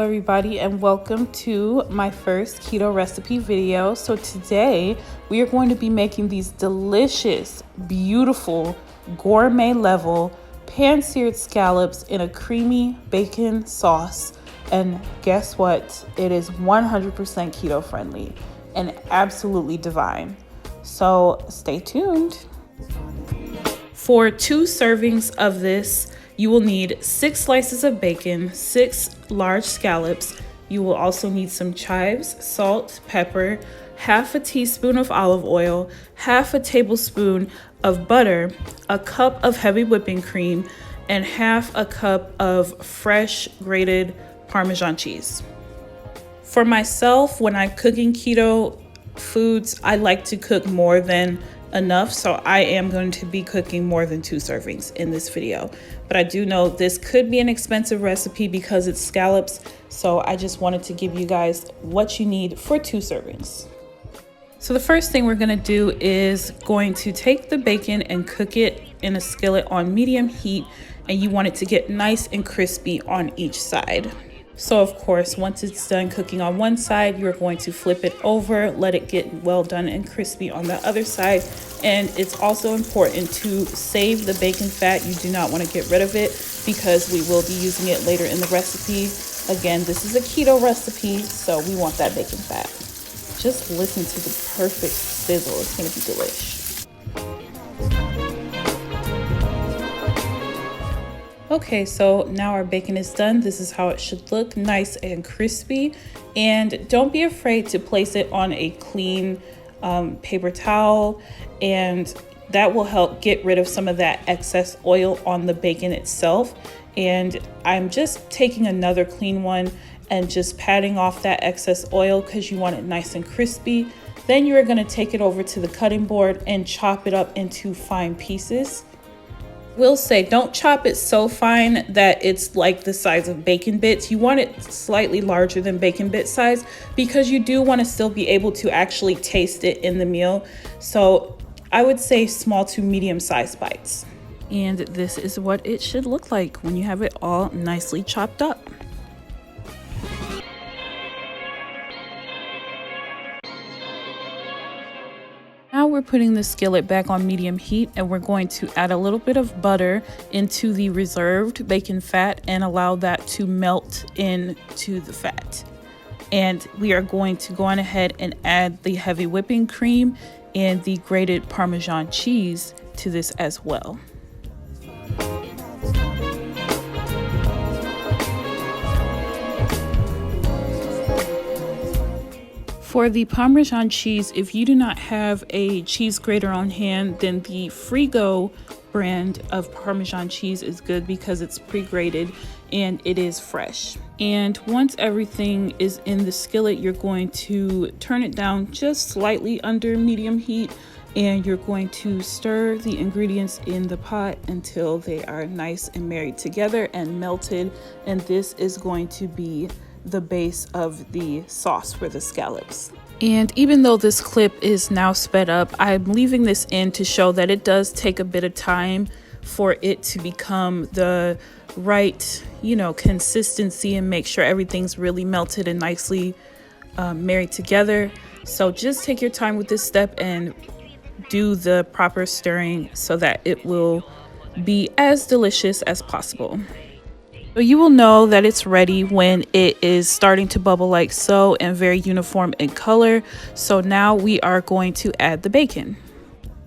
Hello everybody, and welcome to my first keto recipe video. So today we are going to be making these delicious, beautiful, gourmet level pan-seared scallops in a creamy bacon sauce. And guess what? It is 100% keto friendly and absolutely divine. So stay tuned. For 2 servings of this, you will need 6 slices of bacon, 6 large scallops. You will also need some chives, salt, pepper, half a teaspoon of olive oil, half a tablespoon of butter, a cup of heavy whipping cream, and half a cup of fresh grated Parmesan cheese. For myself, when I'm cooking keto foods, I like to cook more than enough, so I am going to be cooking more than 2 servings in this video. But I do know this could be an expensive recipe because it's scallops, so I just wanted to give you guys what you need for 2 servings. So the first thing we're going to do is going to take the bacon and cook it in a skillet on medium heat, and you want it to get nice and crispy on each side. So of course, once it's done cooking on one side, you're going to flip it over, let it get well done and crispy on the other side. And it's also important to save the bacon fat. You do not want to get rid of it because we will be using it later in the recipe. Again, this is a keto recipe, so we want that bacon fat. Just listen to the perfect sizzle. It's going to be delish. Okay, so now our bacon is done. This is how it should look, nice and crispy. And don't be afraid to place it on a clean paper towel, and that will help get rid of some of that excess oil on the bacon itself. And I'm just taking another clean one and just patting off that excess oil because you want it nice and crispy. Then you're gonna take it over to the cutting board and chop it up into fine pieces. Will say don't chop it so fine that it's like the size of bacon bits. You want it slightly larger than bacon bit size because you do want to still be able to actually taste it in the meal. So I would say small to medium sized bites. And this is what it should look like when you have it all nicely chopped up. Now we're putting the skillet back on medium heat, and we're going to add a little bit of butter into the reserved bacon fat and allow that to melt into the fat. And we are going to go on ahead and add the heavy whipping cream and the grated Parmesan cheese to this as well. For the Parmesan cheese, if you do not have a cheese grater on hand, then the Frigo brand of Parmesan cheese is good because it's pre-grated and it is fresh. And once everything is in the skillet, you're going to turn it down just slightly under medium heat, and you're going to stir the ingredients in the pot until they are nice and married together and melted. And this is going to be the base of the sauce for the scallops. And even though this clip is now sped up, I'm leaving this in to show that it does take a bit of time for it to become the right, consistency and make sure everything's really melted and nicely married together. So just take your time with this step and do the proper stirring so that it will be as delicious as possible. So you will know that it's ready when it is starting to bubble like so and very uniform in color. So now we are going to add the bacon.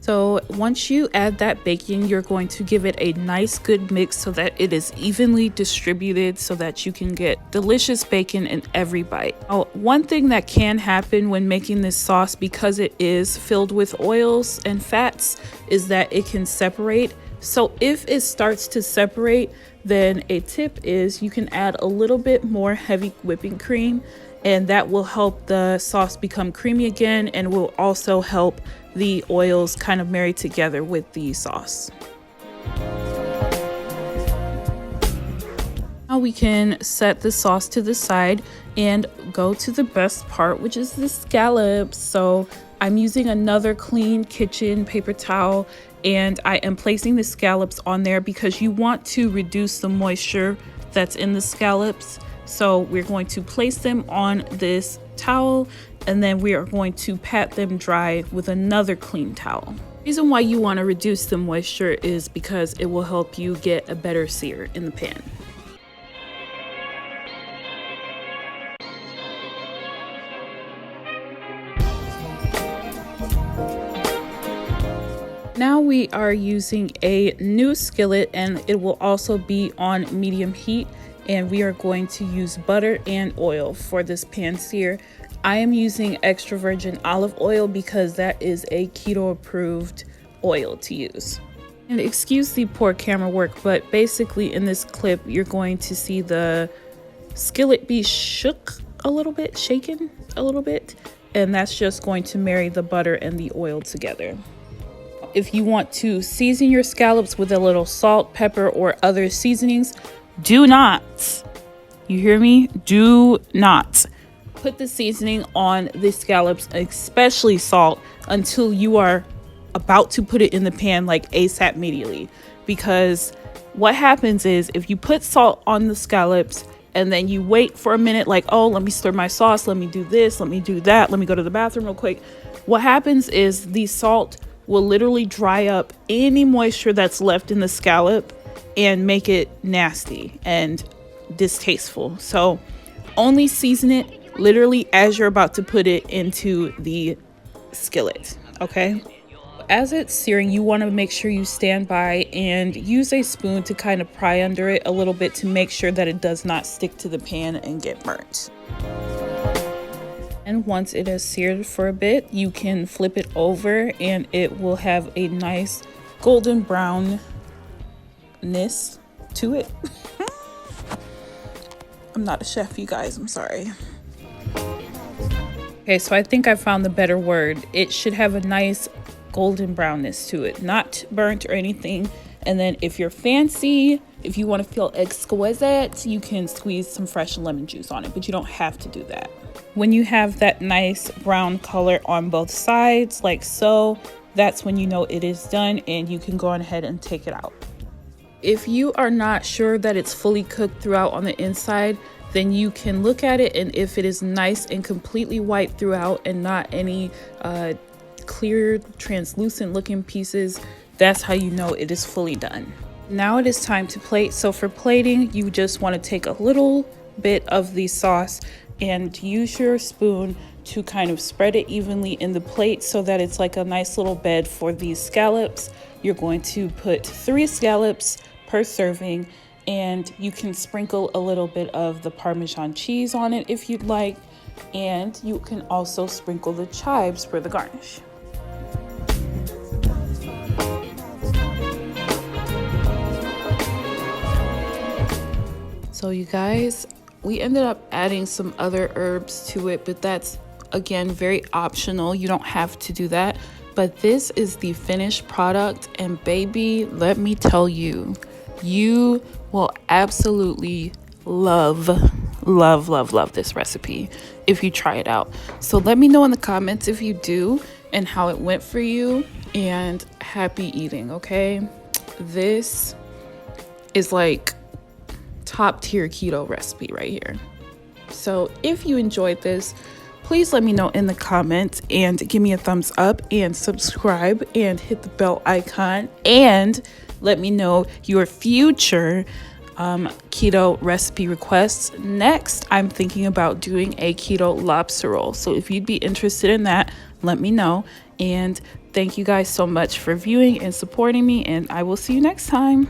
So once you add that bacon, you're going to give it a nice good mix so that it is evenly distributed so that you can get delicious bacon in every bite. Now, one thing that can happen when making this sauce, because it is filled with oils and fats, is that it can separate. So if it starts to separate, then a tip is you can add a little bit more heavy whipping cream, and that will help the sauce become creamy again and will also help the oils kind of marry together with the sauce. Now we can set the sauce to the side and go to the best part, which is the scallops. So I'm using another clean kitchen paper towel, and I am placing the scallops on there because you want to reduce the moisture that's in the scallops So we're going to place them on this towel, and then we are going to pat them dry with another clean towel. The reason why you want to reduce the moisture is because it will help you get a better sear in the pan. Now we are using a new skillet, and it will also be on medium heat, and we are going to use butter and oil for this pan sear. I am using extra virgin olive oil because that is a keto approved oil to use. And excuse the poor camera work, but basically in this clip you're going to see the skillet be shaken a little bit, and that's just going to marry the butter and the oil together. If you want to season your scallops with a little salt, pepper, or other seasonings, do not, you hear me? Do not put the seasoning on the scallops, especially salt, until you are about to put it in the pan, like ASAP immediately. Because what happens is if you put salt on the scallops and then you wait for a minute, like, oh, let me stir my sauce, let me do this, let me do that, let me go to the bathroom real quick. What happens is the salt will literally dry up any moisture that's left in the scallop and make it nasty and distasteful. So only season it literally as you're about to put it into the skillet, okay? As it's searing, you want to make sure you stand by and use a spoon to kind of pry under it a little bit to make sure that it does not stick to the pan and get burnt. And once it has seared for a bit, you can flip it over and it will have a nice golden brownness to it. I'm not a chef, you guys, I'm sorry. Okay, so I think I found the better word. It should have a nice golden brownness to it, not burnt or anything. And then if you're fancy, if you want to feel exquisite, you can squeeze some fresh lemon juice on it, but you don't have to do that. When you have that nice brown color on both sides, like so, that's when you know it is done and you can go on ahead and take it out. If you are not sure that it's fully cooked throughout on the inside, then you can look at it, and if it is nice and completely white throughout and not any clear translucent looking pieces, that's how you know it is fully done. Now it is time to plate. So for plating, you just want to take a little bit of the sauce and use your spoon to kind of spread it evenly in the plate so that it's like a nice little bed for these scallops. You're going to put 3 scallops per serving, and you can sprinkle a little bit of the Parmesan cheese on it if you'd like, and you can also sprinkle the chives for the garnish. So you guys, we ended up adding some other herbs to it, but that's again very optional. You don't have to do that. But this is the finished product, and baby, let me tell you, you will absolutely love this recipe if you try it out. So let me know in the comments if you do and how it went for you, and happy eating, okay? This is like top tier keto recipe right here. So if you enjoyed this, please let me know in the comments and give me a thumbs up and subscribe and hit the bell icon, and let me know your future keto recipe requests. Next, I'm thinking about doing a keto lobster roll. So if you'd be interested in that, let me know. And thank you guys so much for viewing and supporting me, and I will see you next time.